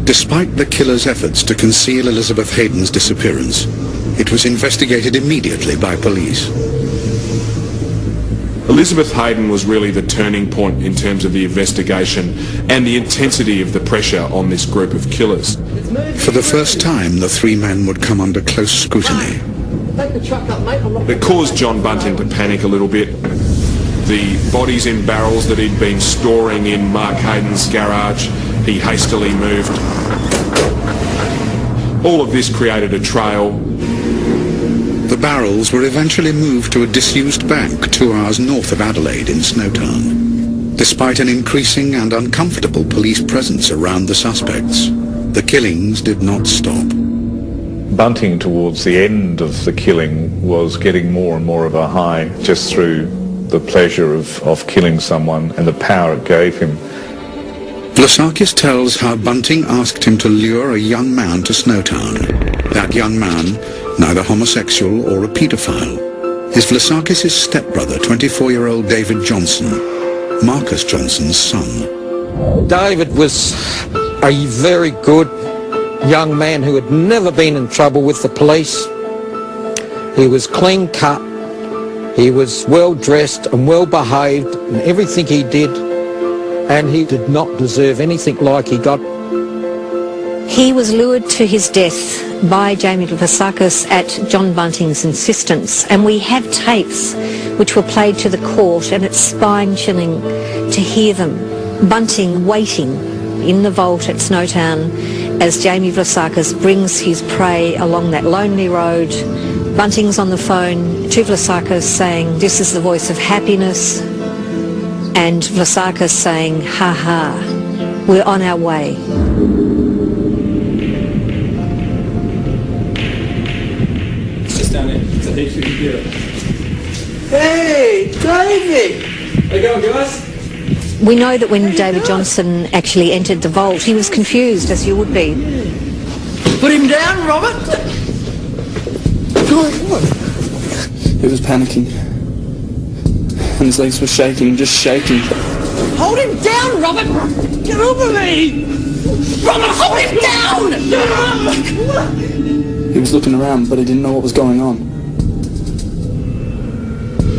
Despite the killer's efforts to conceal Elizabeth Hayden's disappearance, it was investigated immediately by police. Elizabeth Hayden was really the turning point in terms of the investigation and the intensity of the pressure on this group of killers. For the first time, the three men would come under close scrutiny. It caused John Bunting to panic a little bit. The bodies in barrels that he'd been storing in Mark Hayden's garage, he hastily moved. All of this created a trail. The barrels were eventually moved to a disused bank 2 hours north of Adelaide in Snowtown. Despite an increasing and uncomfortable police presence around the suspects, the killings did not stop. Bunting, towards the end of the killing, was getting more and more of a high just through the pleasure of killing someone and the power it gave him. Vlasakis tells how Bunting asked him to lure a young man to Snowtown. That young man, neither homosexual or a paedophile, is Vlasakis' stepbrother, 24-year-old David Johnson, Marcus Johnson's son. David was a very good young man who had never been in trouble with the police. He was clean cut, he was well dressed and well behaved in everything he did, and he did not deserve anything like he got. He was lured to his death by Jamie Vlasakis at John Bunting's insistence, and we have tapes which were played to the court, and it's spine-chilling to hear them. Bunting waiting in the vault at Snowtown as Jamie Vlasakis brings his prey along that lonely road. Bunting's on the phone to Vlasakis saying, "This is the voice of happiness," and Vlasakis saying, "Ha ha, we're on our way." Hey, David! How you going, guys? We know that when David Johnson actually entered the vault, he was confused, as you would be. Put him down, Robert! He was panicking. And his legs were shaking, just shaking. Hold him down, Robert! Get over me! Robert, hold him down! He was looking around, but he didn't know what was going on.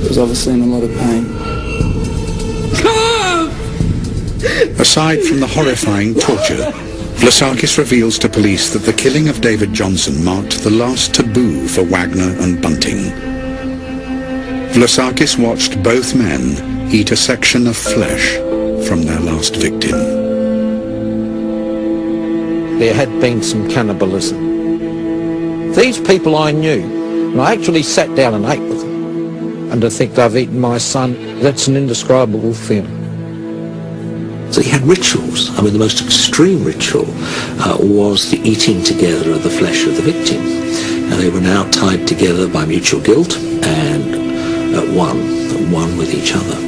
He was obviously in a lot of pain. Aside from the horrifying torture, Vlasakis reveals to police that the killing of David Johnson marked the last taboo for Wagner and Bunting. Vlasakis watched both men eat a section of flesh from their last victim. There had been some cannibalism. These people I knew, and I actually sat down and ate with them. And to think they've eaten my son, that's an indescribable feeling. So he had rituals. I mean, the most extreme ritual was the eating together of the flesh of the victim. And they were now tied together by mutual guilt and at one with each other.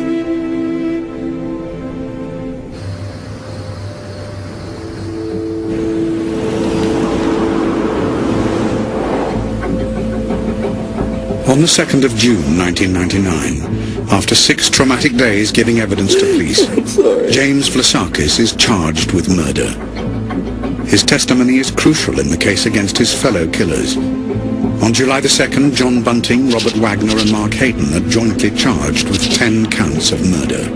On the 2nd of June 1999, after 6 traumatic days giving evidence to police, James Vlasakis is charged with murder. His testimony is crucial in the case against his fellow killers. On July the 2nd, John Bunting, Robert Wagner and Mark Hayden are jointly charged with 10 counts of murder.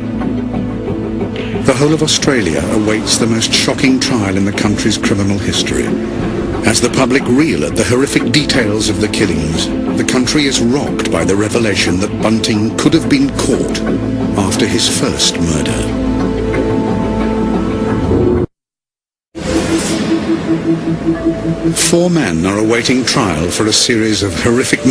The whole of Australia awaits the most shocking trial in the country's criminal history. As the public reel at the horrific details of the killings, the country is rocked by the revelation that Bunting could have been caught after his first murder. Four men are awaiting trial for a series of horrific